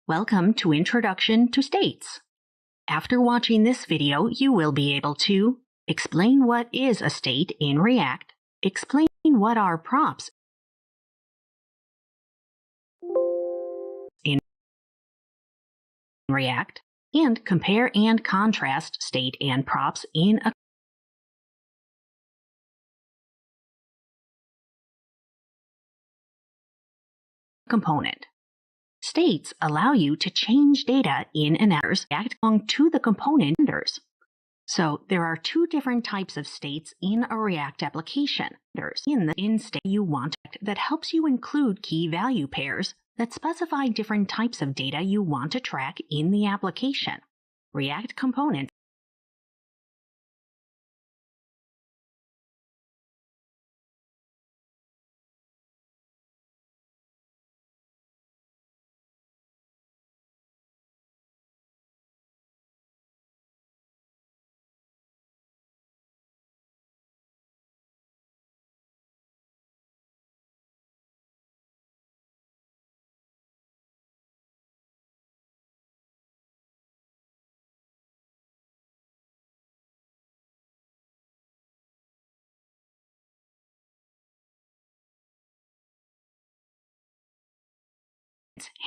Welcome to Introduction to States. After watching this video, you will be able to explain what is a state in React, explain what are props in React, and compare and contrast state and props in a component. States allow you to change data in an React belong to the component vendors. So there are two different types of states in a React application. In the in-state you want that helps you include key value pairs that specify different types of data you want to track in the application. React components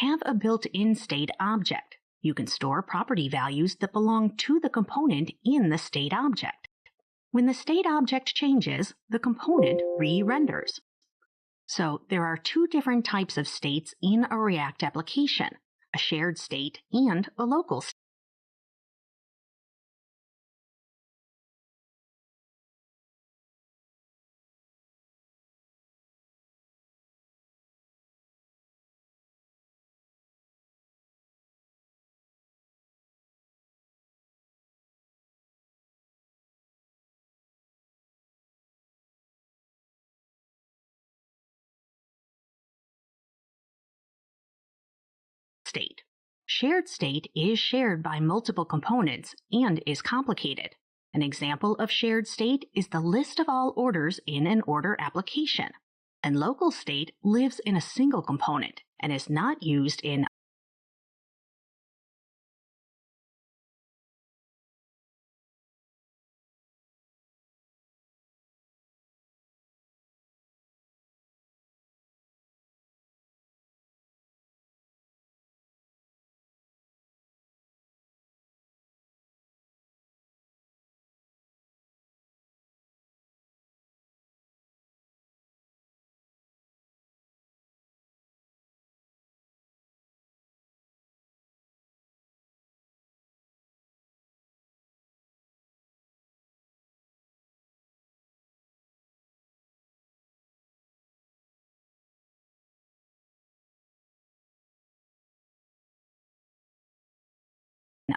have a built-in state object. You can store property values that belong to the component in the state object. When the state object changes, the component re-renders. So there are two different types of states in a React application, a shared state and a local state. Shared state is shared by multiple components and is complicated. An example of shared state is the list of all orders in an order application. And local state lives in a single component and is not used in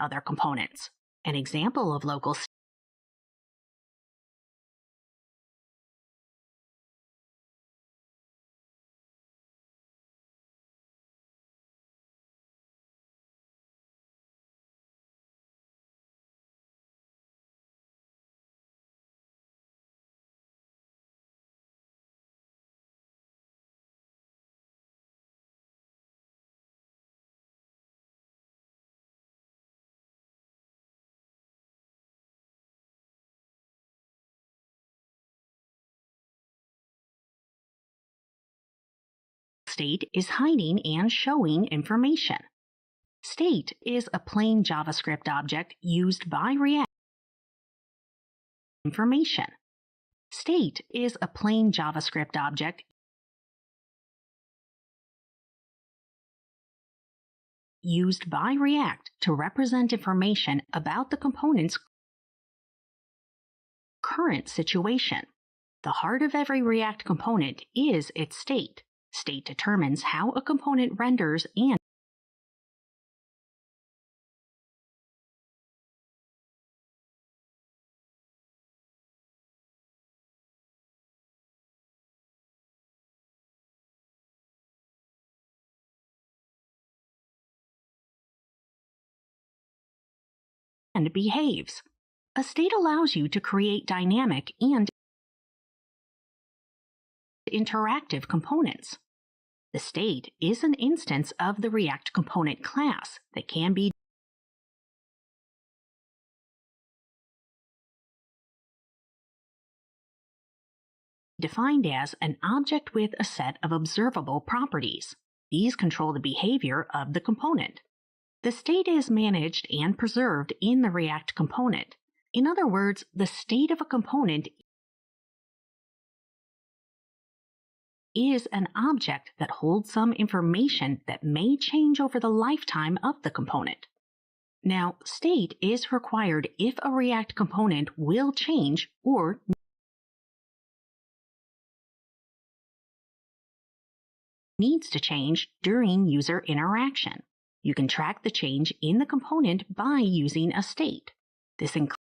other components. An example of local state is hiding and showing information. State is a plain JavaScript object used by React. Information. State is a plain JavaScript object used by React to represent information about the component's current situation. The heart of every React component is its state. State determines how a component renders and behaves. A state allows you to create dynamic and interactive components. The state is an instance of the React component class that can be defined as an object with a set of observable properties. These control the behavior of the component. The state is managed and preserved in the React component. In other words, the state of a component is an object that holds some information that may change over the lifetime of the component. Now, state is required if a React component will change or needs to change during user interaction. You can track the change in the component by using a state. This includes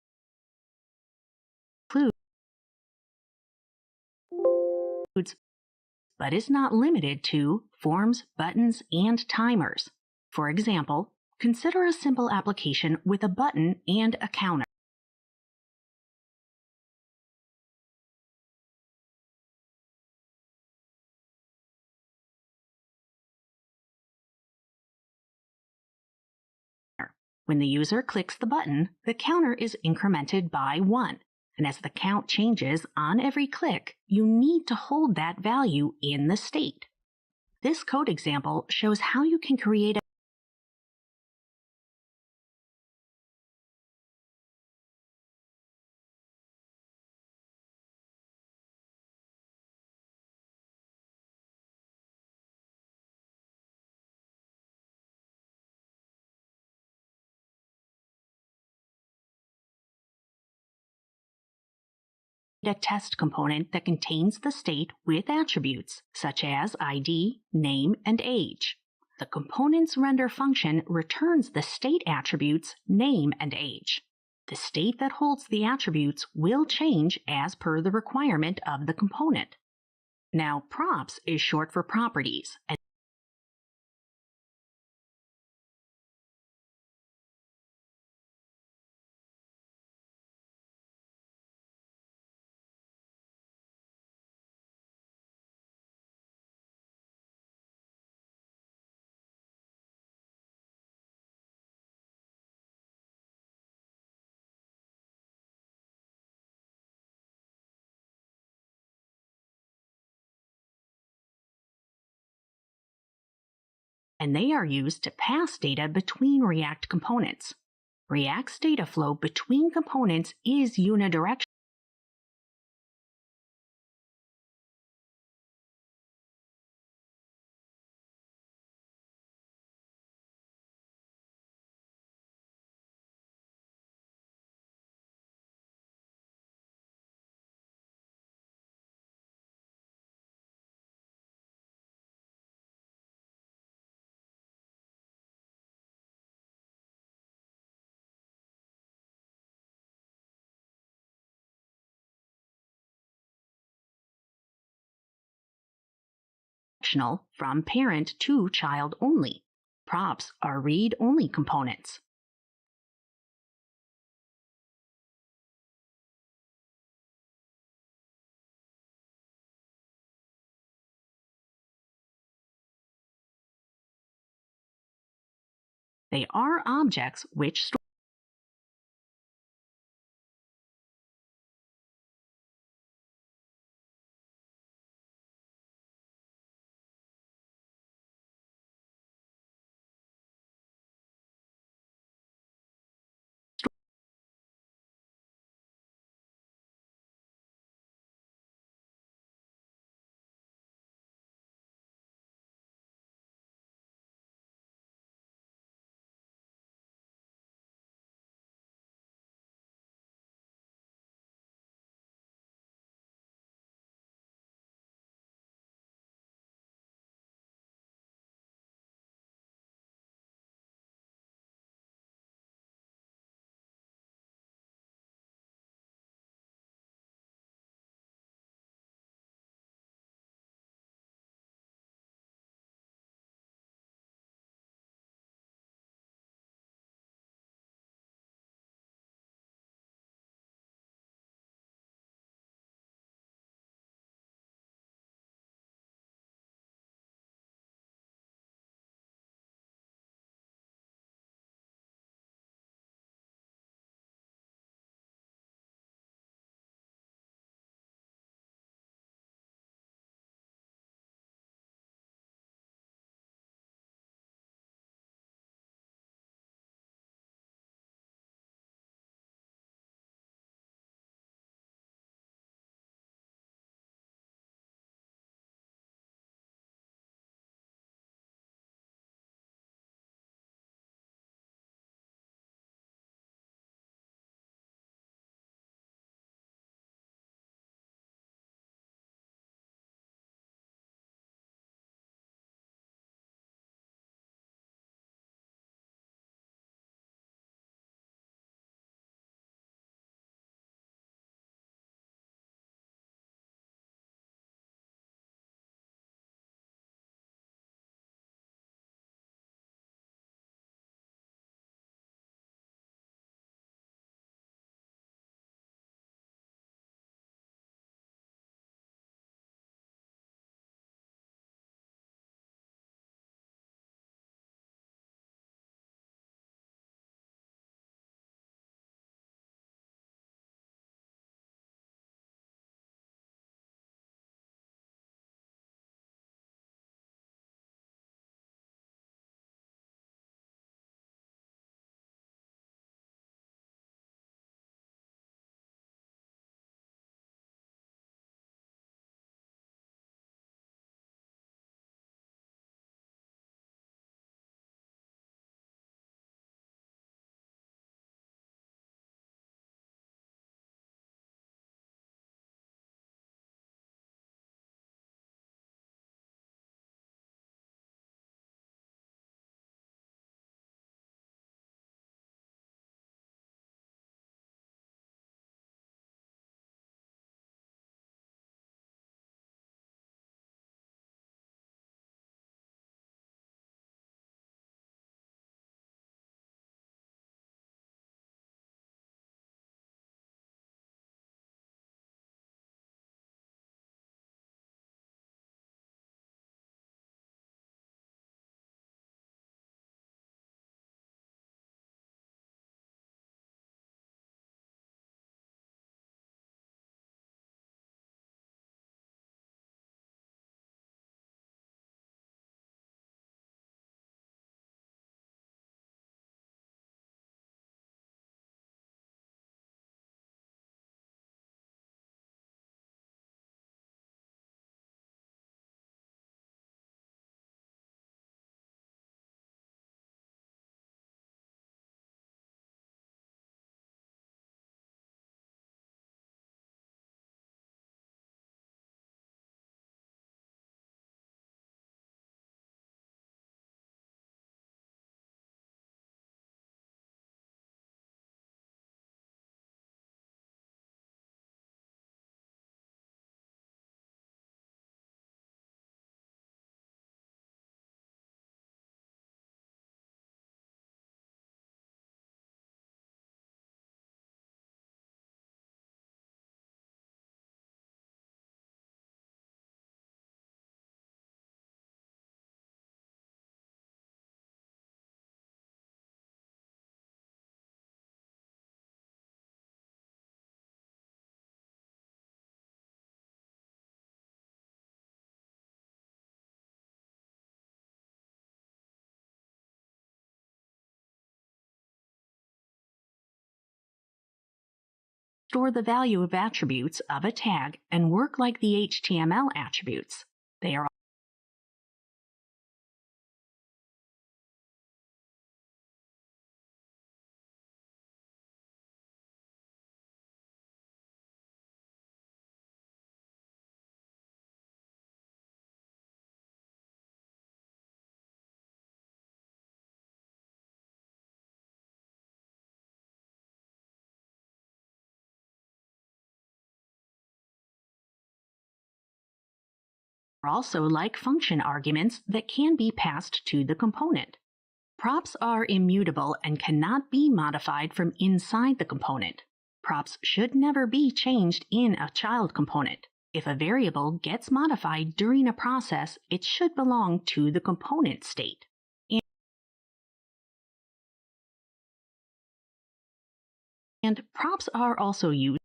but is not limited to forms, buttons, and timers. For example, consider a simple application with a button and a counter. When the user clicks the button, the counter is incremented by 1. And as the count changes on every click, you need to hold that value in the state. This code example shows how you can create a test component that contains the state with attributes such as ID, name, and age. The component's render function returns the state attributes name and age. The state that holds the attributes will change as per the requirement of the component. Now, props is short for properties, and they are used to pass data between React components. React's data flow between components is unidirectional. From parent to child only. Props are read-only components. They are objects which store store the value of attributes of a tag and work like the HTML attributes. They are also like function arguments that can be passed to the component. Props are immutable and cannot be modified from inside the component. Props should never be changed in a child component. If a variable gets modified during a process, it should belong to the component state. And props are also used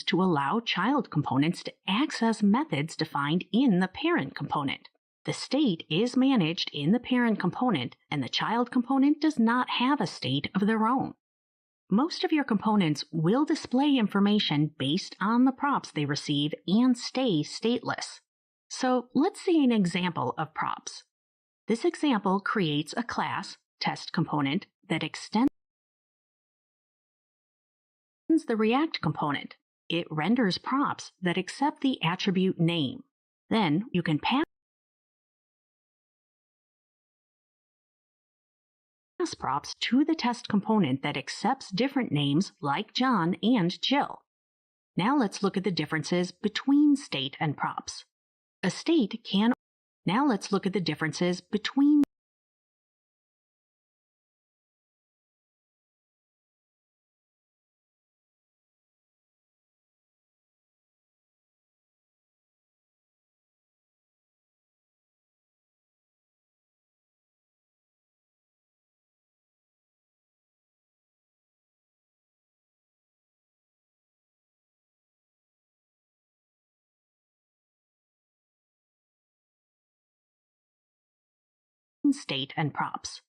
to allow child components to access methods defined in the parent component. The state is managed in the parent component, and the child component does not have a state of their own. Most of your components will display information based on the props they receive and stay stateless. So let's see an example of props. This example creates a class, test component, that extends the React component. It renders props that accept the attribute name. Then you can pass props to the test component that accepts different names like John and Jill. Now let's look at the differences between state and props. A state can Now let's look at the differences between state and props.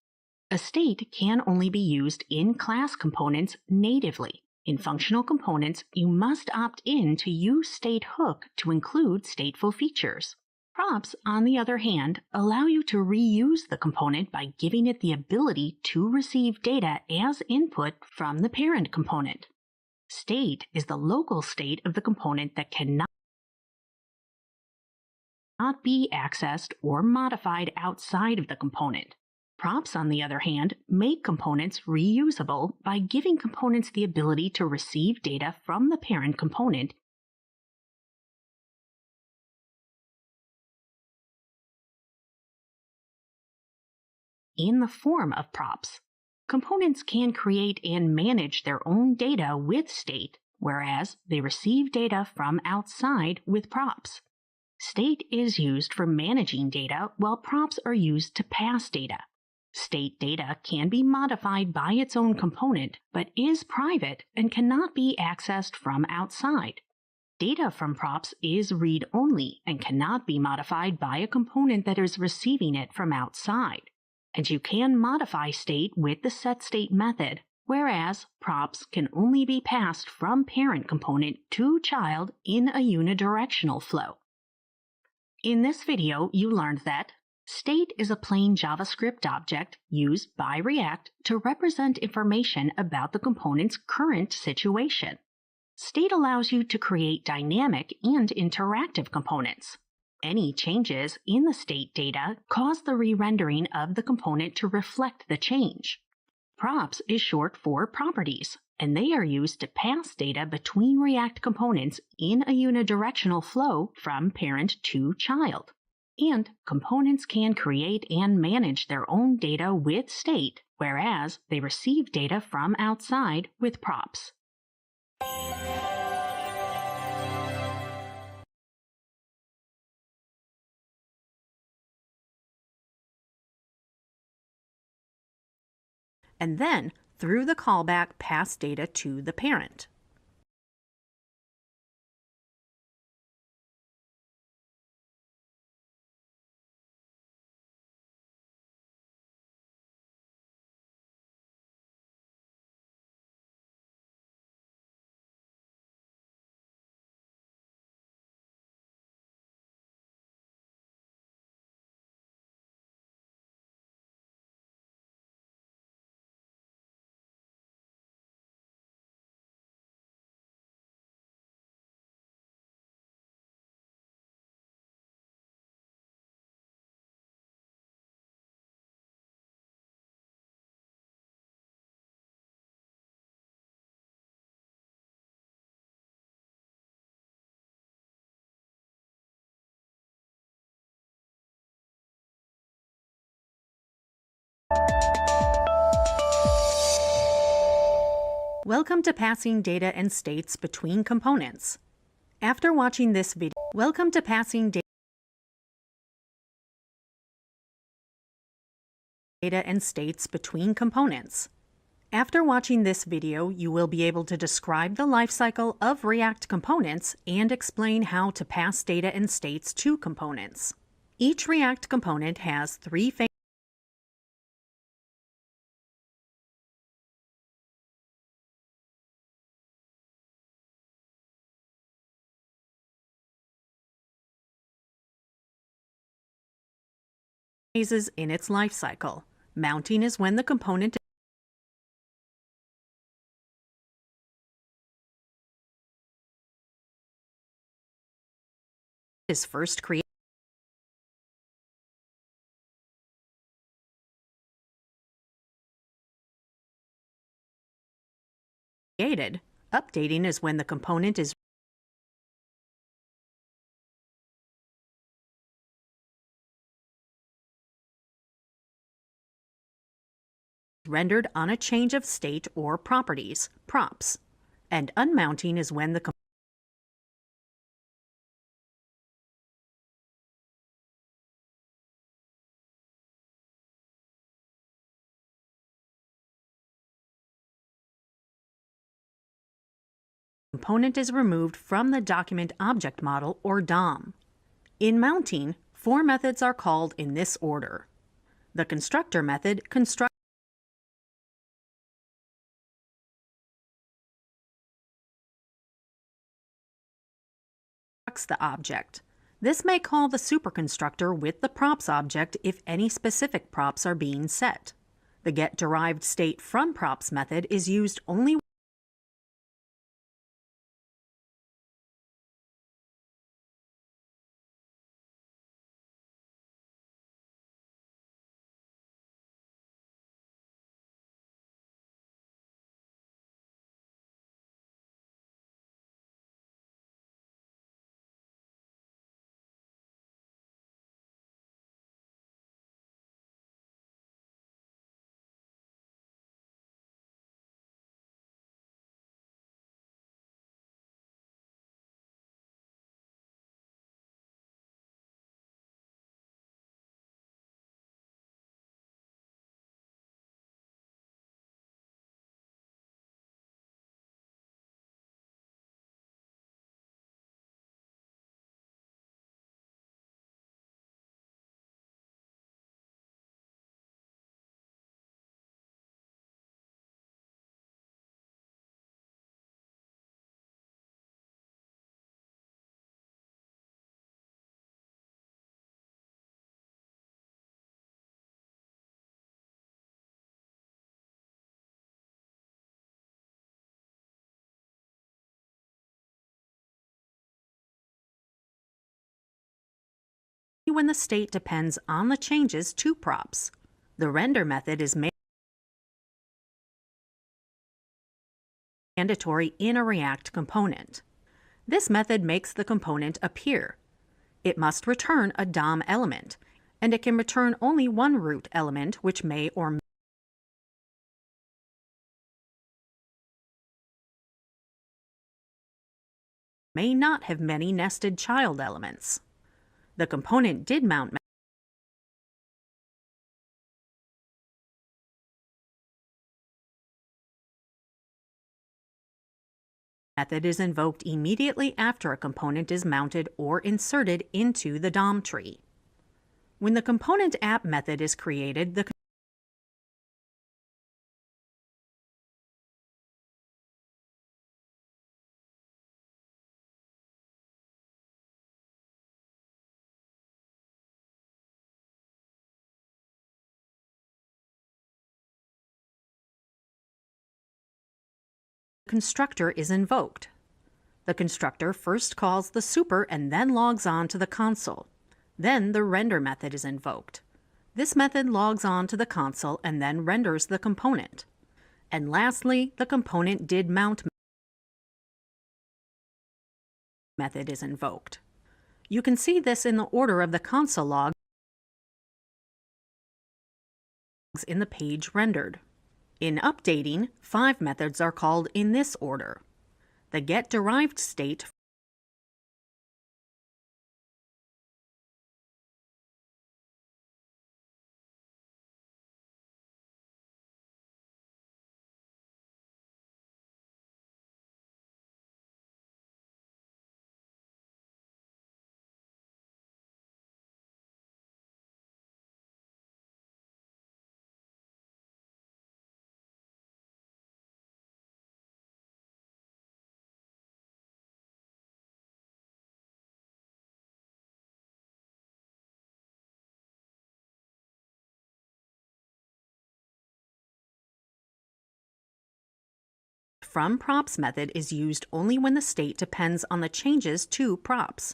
A state can only be used in class components natively. In functional components, you must opt in to use state hook to include stateful features. Props, on the other hand, allow you to reuse the component by giving it the ability to receive data as input from the parent component. State is the local state of the component that cannot be accessed or modified outside of the component. Props, on the other hand, make components reusable by giving components the ability to receive data from the parent component in the form of props. Components can create and manage their own data with state, whereas they receive data from outside with props. State is used for managing data, while props are used to pass data. State data can be modified by its own component, but is private and cannot be accessed from outside. Data from props is read-only and cannot be modified by a component that is receiving it from outside. And you can modify state with the setState method, whereas props can only be passed from parent component to child in a unidirectional flow. In this video, you learned that state is a plain JavaScript object used by React to represent information about the component's current situation. State allows you to create dynamic and interactive components. Any changes in the state data cause the re-rendering of the component to reflect the change. Props is short for properties. and they are used to pass data between React components in a unidirectional flow from parent to child. And components can create and manage their own data with state, whereas they receive data from outside with props. And then, through the callback, pass data to the parent. Welcome to passing data and states between components. After watching this video, welcome to passing data and states between components. After watching this video, you will be able to describe the lifecycle of React components and explain how to pass data and states to components. Each React component has three phases in its lifecycle. Mounting is when the component is first created. Updating is when the component is rendered on a change of state or properties, props. And unmounting is when the component is removed from the document object model or DOM. In mounting, four methods are called in this order. The constructor method constructs the object. This may call the superconstructor with the props object if any specific props are being set. The getDerivedState from props method is used only when the state depends on the changes to props. The render method is made mandatory in a React component. This method makes the component appear. It must return a DOM element, and it can return only one root element, which may or may not have many nested child elements. The component did mount method is invoked immediately after a component is mounted or inserted into the DOM tree. When the component app method is created, the constructor is invoked. The constructor first calls the super and then logs on to the console. Then the render method is invoked. This method logs on to the console and then renders the component. And lastly, the component did mount method is invoked. You can see this in the order of the console logs in the page rendered. In updating, 5 methods are called in this order. The getDerived state from props method is used only when the state depends on the changes to props.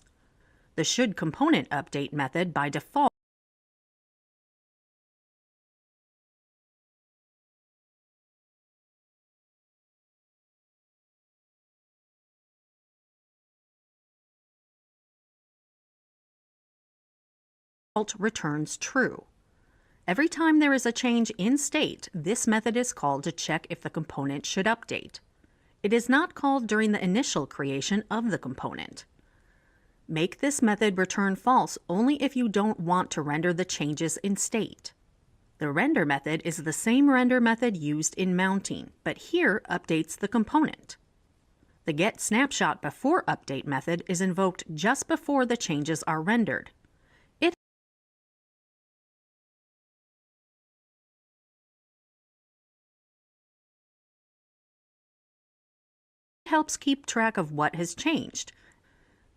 The should component update method by default returns true. Every time there is a change in state, this method is called to check if the component should update. It is not called during the initial creation of the component. Make this method return false only if you don't want to render the changes in state. The render method is the same render method used in mounting, but here updates the component. The getSnapshotBeforeUpdate method is invoked just before the changes are rendered. It helps keep track of what has changed.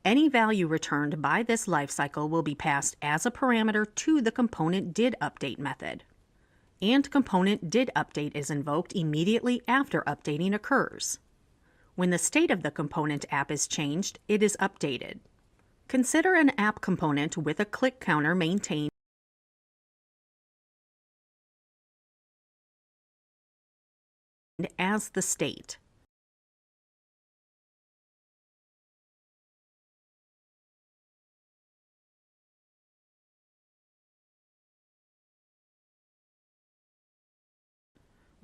Any value returned by this lifecycle will be passed as a parameter to the componentDidUpdate method. And componentDidUpdate is invoked immediately after updating occurs. When the state of the component app is changed, it is updated. Consider an app component with a click counter maintained as the state.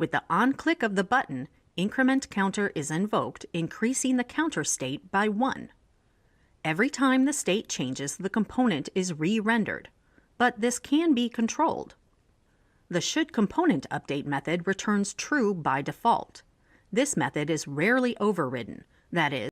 With the on-click of the button, increment counter is invoked, increasing the counter state by 1. Every time the state changes, the component is re-rendered, but this can be controlled. The shouldComponentUpdate method returns true by default. This method is rarely overridden, that is,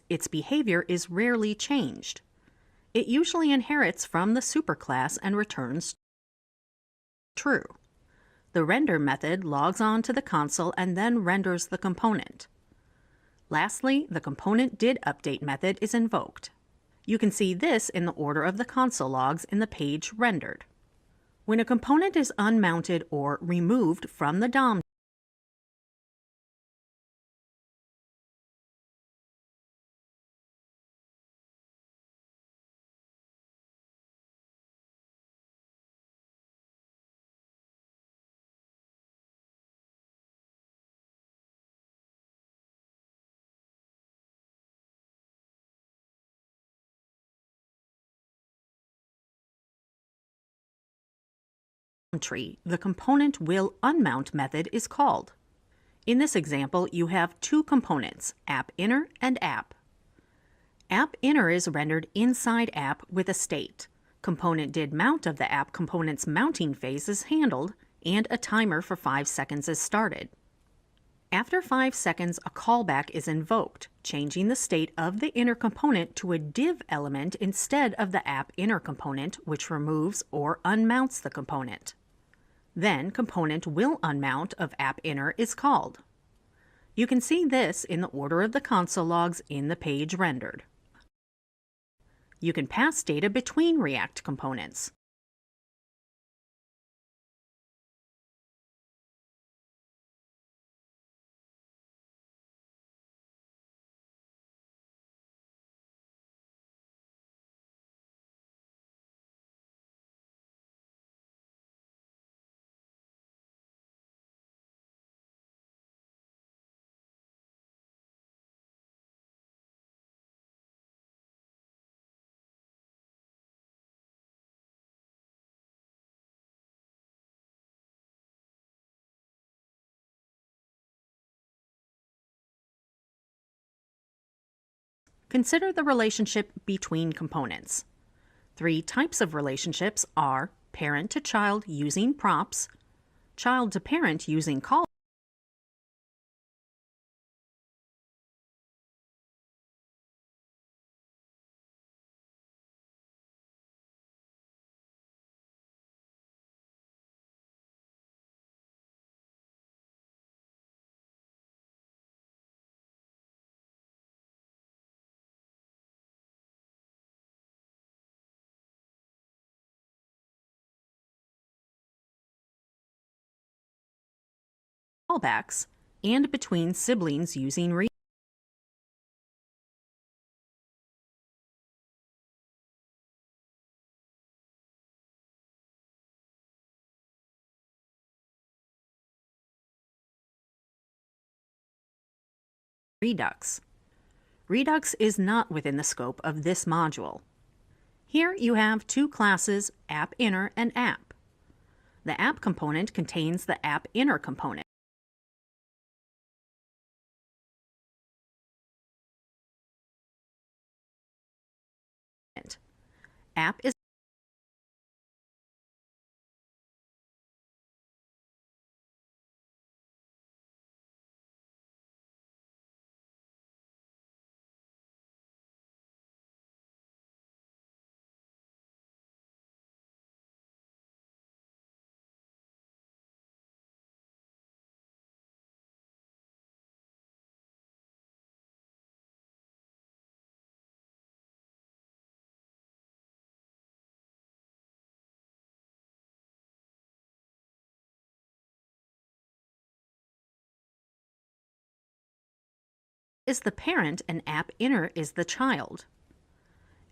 its behavior is rarely changed. It usually inherits from the superclass and returns true. The render method logs on to the console and then renders the component. Lastly, the componentDidUpdate method is invoked. You can see this in the order of the console logs in the page rendered. When a component is unmounted or removed from the DOM tree, the component will unmount method is called. In this example, you have two components, app_inner and app. App_inner is rendered inside app with a state. Component did mount of the app component's mounting phase is handled, and a timer for 5 seconds is started. After 5 seconds, a callback is invoked, changing the state of the inner component to a div element instead of the app_inner component, which removes or unmounts the component. Then component will unmount of app_inner is called. You can see this in the order of the console logs in the page rendered. You can pass data between React components. Consider the relationship between components. 3 types of relationships are parent to child using props, child to parent using call, callbacks, and between siblings using Redux. Redux is not within the scope of this module. Here you have two classes, app_inner and app. The app component contains the app_inner component. App is the parent and app_inner is the child.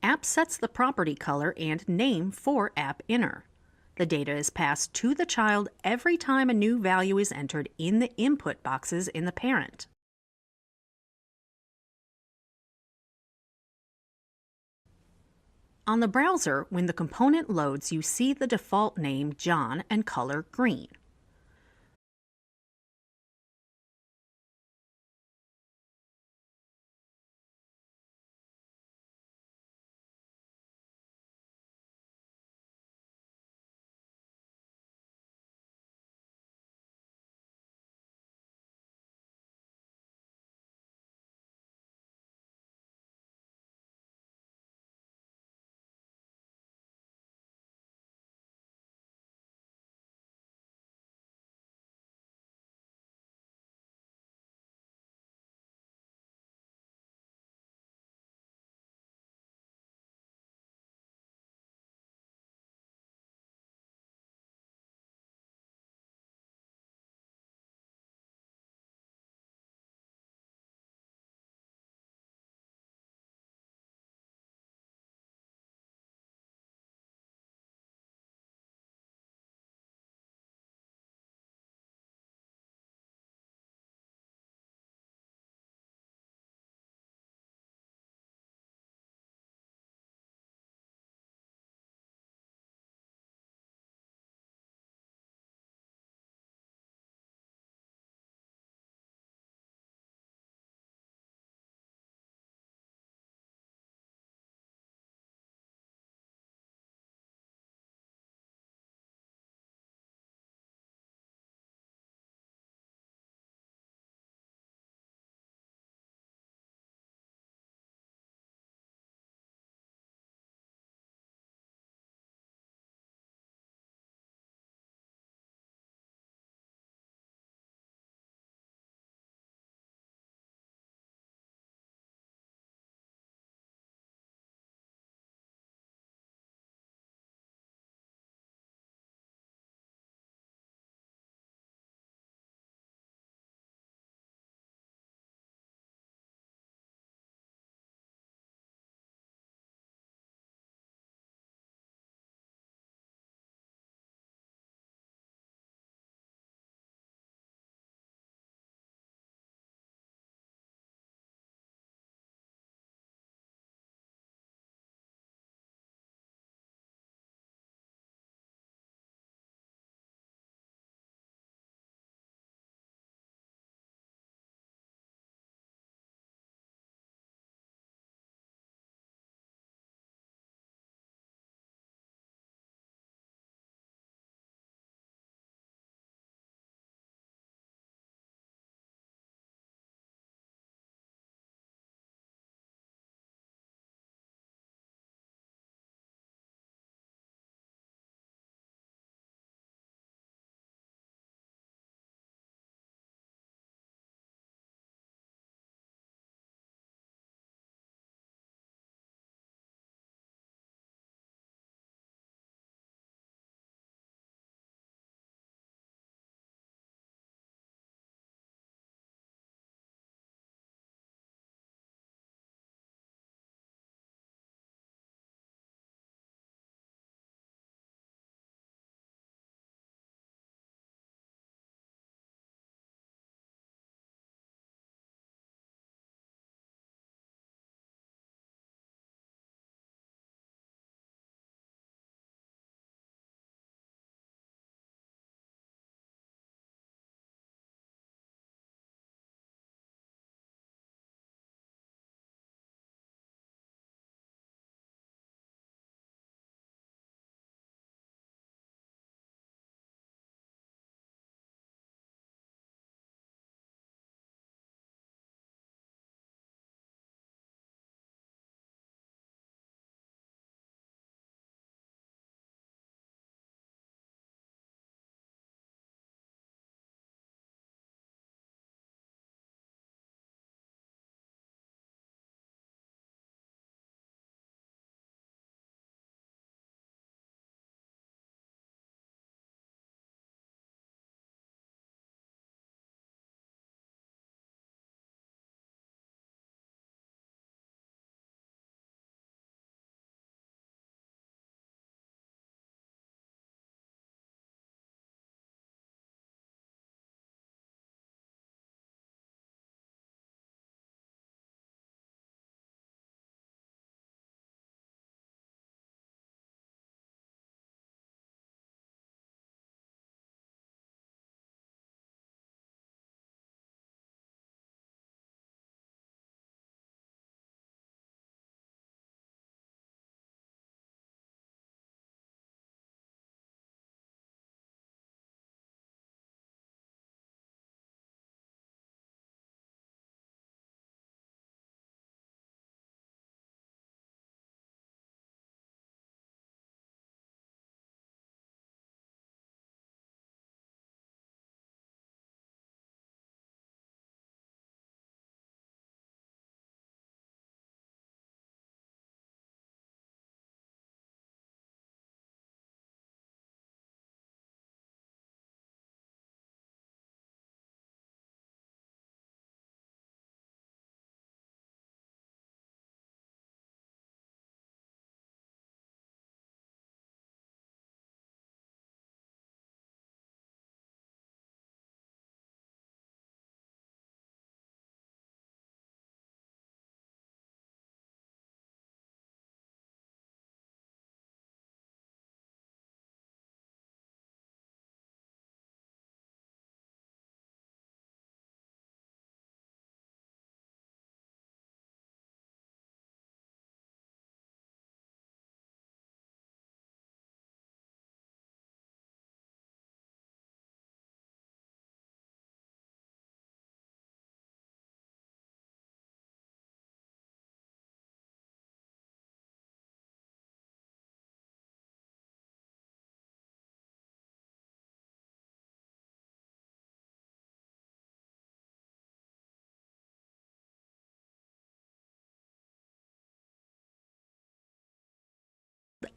App sets the property color and name for app_inner. The data is passed to the child every time a new value is entered in the input boxes in the parent. On the browser, when the component loads, you see the default name John and color green.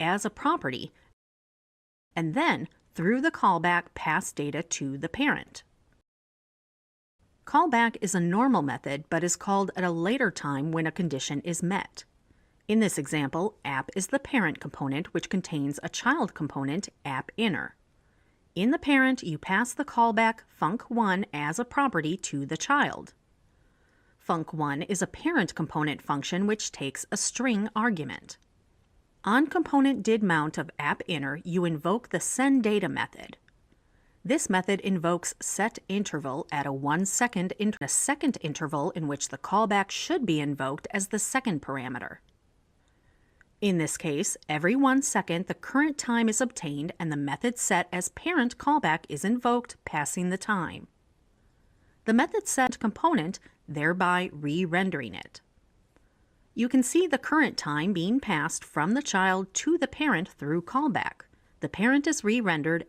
as a property, and then, through the callback, pass data to the parent. Callback is a normal method but is called at a later time when a condition is met. In this example, app is the parent component, which contains a child component, app_inner. In the parent, you pass the callback func1 as a property to the child. Func1 is a parent component function which takes a string argument. On component did mount of app_inner, you invoke the sendData method. This method invokes setInterval at a 1 second a second interval in which the callback should be invoked as the second parameter. In this case, every 1 second the current time is obtained and the method set as parent callback is invoked, passing the time. The method set component, thereby re-rendering it. You can see the current time being passed from the child to the parent through callback. The parent is re-rendered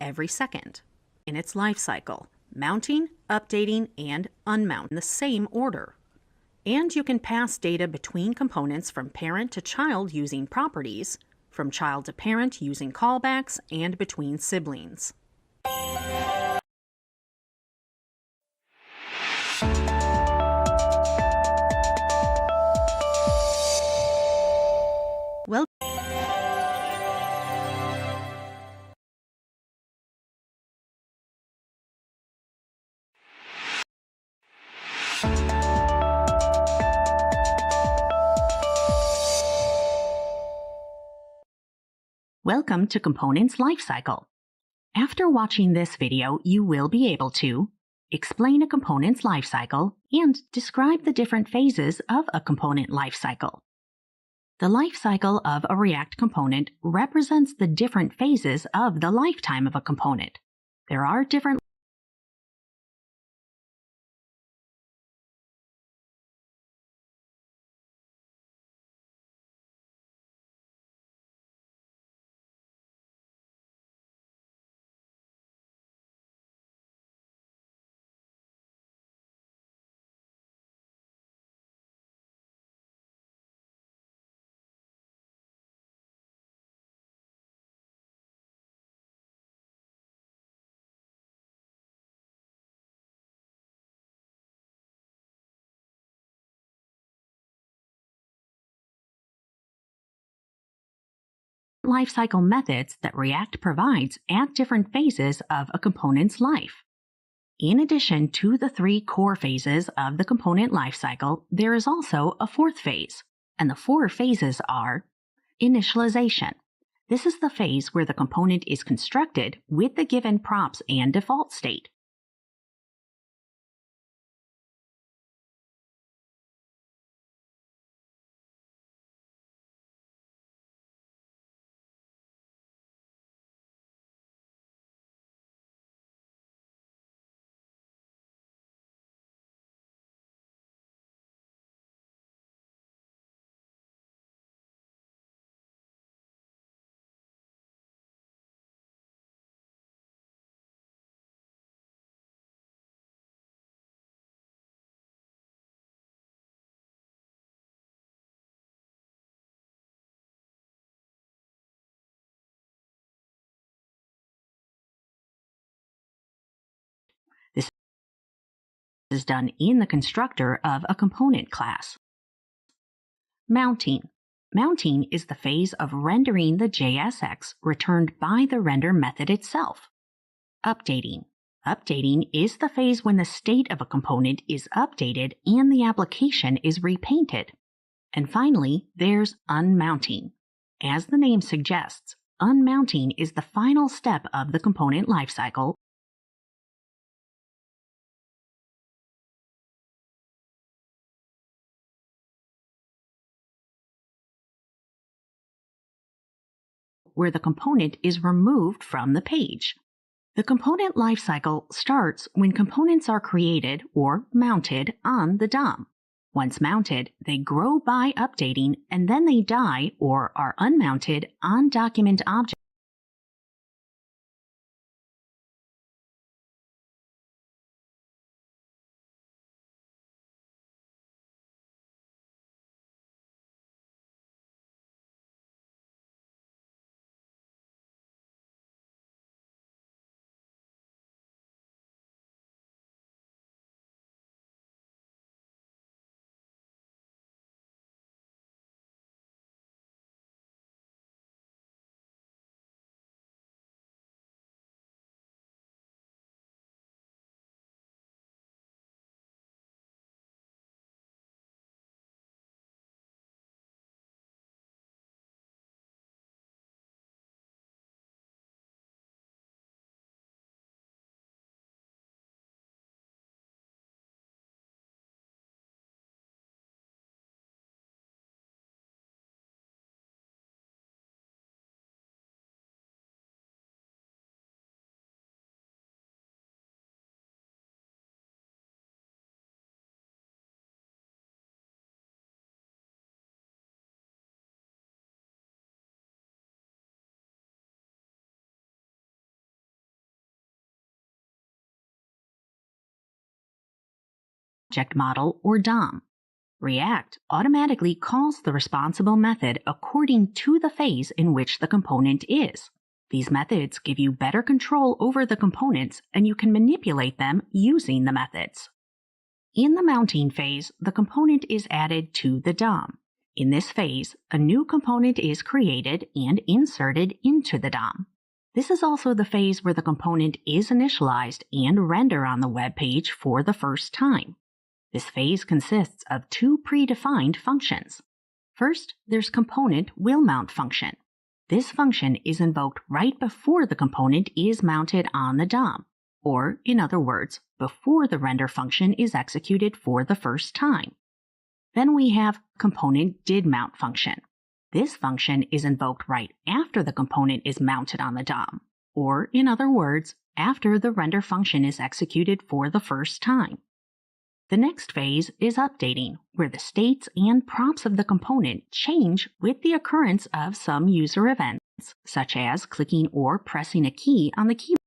every second in its life cycle, mounting, updating, and unmounting in the same order. And you can pass data between components from parent to child using properties, from child to parent using callbacks, and between siblings. Well, welcome to Components Lifecycle. After watching this video, you will be able to explain a component's lifecycle and describe the different phases of a component lifecycle. The lifecycle of a React component represents the different phases of the lifetime of a component. There are different lifecycle methods that React provides at different phases of a component's life. In addition to the 3 core phases of the component lifecycle, there is also a 4th phase, and the 4 phases are initialization. This is the phase where the component is constructed with the given props and default state. This is done in the constructor of a component class. Mounting. Mounting is the phase of rendering the JSX returned by the render method itself. Updating. Updating is the phase when the state of a component is updated and the application is repainted. And finally, there's unmounting. As the name suggests, unmounting is the final step of the component lifecycle where the component is removed from the page. The component lifecycle starts when components are created or mounted on the DOM. Once mounted, they grow by updating, and then they die or are unmounted on document objects object model or DOM. React automatically calls the responsible method according to the phase in which the component is. These methods give you better control over the components, and you can manipulate them using the methods. In the mounting phase, the component is added to the DOM. In this phase, a new component is created and inserted into the DOM. This is also the phase where the component is initialized and rendered on the web page for the first time. This phase consists of two predefined functions. First, there's component willMount function. This function is invoked right before the component is mounted on the DOM, or in other words, before the render function is executed for the first time. Then we have component didMount function. This function is invoked right after the component is mounted on the DOM, or in other words, after the render function is executed for the first time. The next phase is updating, where the states and props of the component change with the occurrence of some user events, such as clicking or pressing a key on the keyboard.